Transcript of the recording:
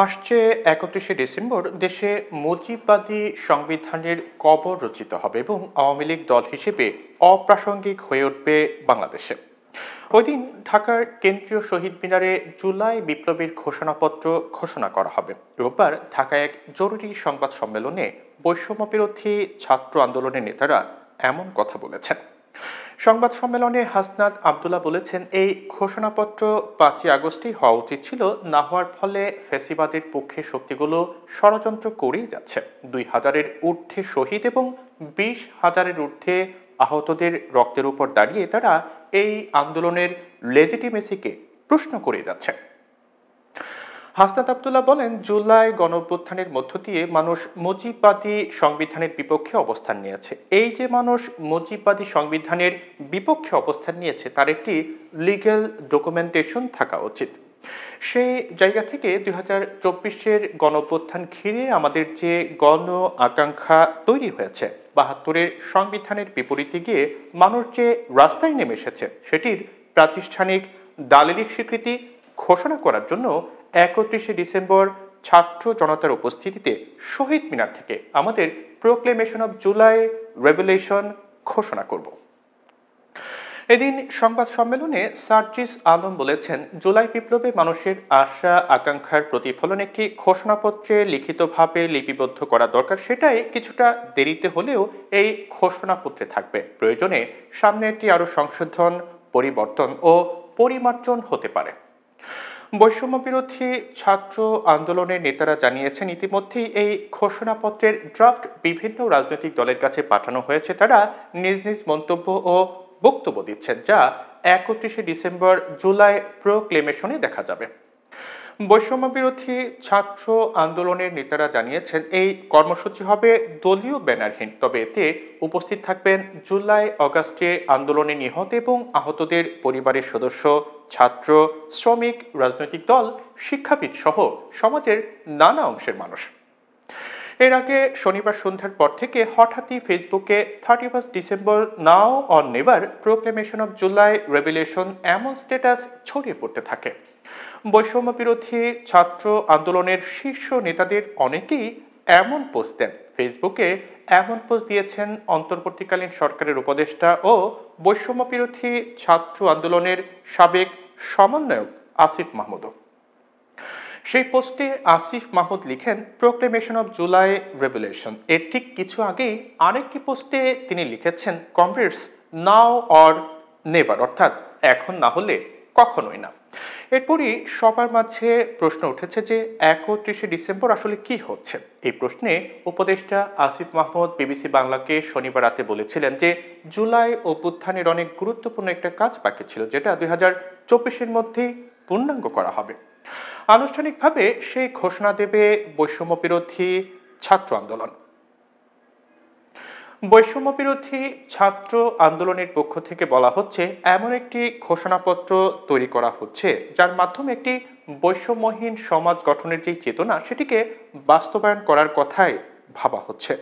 আসছে ৩১শে ডিসেম্বর দেশে মুজিববাদী সংবিধানের কবর রচিত হবে এবং আওয়ামী লীগ দল হিসেবে অপ্রাসঙ্গিক হয়ে উঠবে বাংলাদেশে। ওই দিন ঢাকার কেন্দ্রীয় শহীদ মিনারে জুলাই বিপ্লবের ঘোষণাপত্র ঘোষণা করা হবে। রোববার ঢাকায় এক জরুরি সংবাদ সম্মেলনে বৈষম্য বিরোধী ছাত্র আন্দোলনের নেতারা এমন কথা বলেছেন। সংবাদ সম্মেলনে হাসনাত আবদুল্লাহ বলেছেন, এই ঘোষণাপত্র ৫ই আগস্টই হওয়া উচিত ছিল, না হওয়ার ফলে ফ্যাসিবাদের পক্ষে শক্তিগুলো ষড়যন্ত্র করেই যাচ্ছে। ২,০০০-এর ঊর্ধ্বে শহীদ এবং ২০,০০০-এর ঊর্ধ্বে আহতদের রক্তের উপর দাঁড়িয়ে তারা এই আন্দোলনের লেজিটিমেসিকে প্রশ্ন করে যাচ্ছে। হাসনাত আবদুল্লাহ বলেন, জুলাই গণঅভ্যুত্থানের মধ্য দিয়ে মানুষ মুজিববাদী সংবিধানের বিপক্ষে অবস্থান নিয়েছে। এই যে মানুষ মুজিববাদী সংবিধানের বিপক্ষে অবস্থান নিয়েছে তার একটি লিগ্যাল ডকুমেন্টেশন থাকা উচিত। সেই জায়গা থেকে ২০২৪-এর গণঅভ্যুত্থান ঘিরে আমাদের যে গণ আকাঙ্ক্ষা তৈরি হয়েছে, ৭২-এর সংবিধানের বিপরীতে গিয়ে মানুষ যে রাস্তায় নেমে এসেছে সেটির প্রাতিষ্ঠানিক দালিলিক স্বীকৃতি ঘোষণা করার জন্য ৩১শে ডিসেম্বর ছাত্র জনতার উপস্থিতিতে শহীদ মিনার থেকে আমাদের প্রোক্লেমেশন অব জুলাই রেভলিউশন ঘোষণা করব। এদিন সংবাদ সম্মেলনে সার্জিস আলম বলেছেন, জুলাই বিপ্লবে মানুষের আশা আকাঙ্ক্ষার প্রতিফলন একটি ঘোষণাপত্রে লিখিতভাবে লিপিবদ্ধ করা দরকার। সেটাই কিছুটা দেরিতে হলেও এই ঘোষণাপত্রে থাকবে। প্রয়োজনে সামনে একটি আরো সংশোধন, পরিবর্তন ও পরিমার্জন হতে পারে। বৈষম্য বিরোধী ছাত্র আন্দোলনের নেতারা জানিয়েছেন, ইতিমধ্যেই এই ঘোষণাপত্রের ড্রাফট বিভিন্ন রাজনৈতিক দলের কাছে পাঠানো হয়েছে। তারা নিজ নিজ মন্তব্য ও বক্তব্য দিচ্ছেন, যা ৩১শে ডিসেম্বর জুলাই প্রোক্লেমেশনে দেখা যাবে। বৈষম্য বিরোধী ছাত্র আন্দোলনের নেতারা জানিয়েছেন, এই কর্মসূচি হবে দলীয় ব্যানারহীন, তবে এতে উপস্থিত থাকবেন জুলাই অগাস্টে আন্দোলনে নিহত এবং আহতদের পরিবারের সদস্য, ছাত্র, শ্রমিক, রাজনৈতিক দল, শিক্ষাবিদ সহ সমাজের নানা অংশের মানুষ। এর আগে শনিবার সন্ধ্যার পর থেকে হঠাৎই ফেসবুকে 31 December now or never proclamation of July revolution এমন স্ট্যাটাস ছড়িয়ে পড়তে থাকে। বৈষম্য বিরোধী ছাত্র আন্দোলনের শীর্ষ নেতাদের অনেকেই এমন পোস্ট দেন। ফেসবুকে এমন পোস্ট দিয়েছেন অন্তর্বর্তীকালীন সরকারের উপদেষ্টা ও বৈষম্য বিরোধী ছাত্র আন্দোলনের সাবেক সমন্বয়ক আসিফ মাহমুদও। সেই পোস্টে আসিফ মাহমুদ লিখেন, প্রোক্লেমেশন অব জুলাই রেভলিউশন। এর ঠিক কিছু আগেই আরেকটি পোস্টে তিনি লিখেছেন, কমরেডস নাও অর নেভার, অর্থাৎ এখন না হলে কখনোই না। এরপরই সবার মাঝে প্রশ্ন উঠেছে যে ৩১শে ডিসেম্বর আসলে কি হচ্ছে। এই প্রশ্নে উপদেষ্টা আসিফ মাহমুদ বিবিসি বাংলাকে শনিবার রাতে বলেছিলেন যে জুলাই অভ্যুত্থানের অনেক গুরুত্বপূর্ণ একটা কাজ বাকি ছিল, যেটা ২০২৪-এর মধ্যেই পূর্ণাঙ্গ করা হবে। আনুষ্ঠানিকভাবে সেই ঘোষণা দেবে বৈষম্য বিরোধী ছাত্র আন্দোলন। বৈষম্য বিরোধী ছাত্র আন্দোলনের পক্ষ থেকে বলা হচ্ছে, এমন একটি ঘোষণাপত্র তৈরি করা হচ্ছে যার মাধ্যমে একটি বৈষম্যহীন সমাজ গঠনের যে চেতনা সেটিকে বাস্তবায়ন করার কথাই ভাবা হচ্ছে।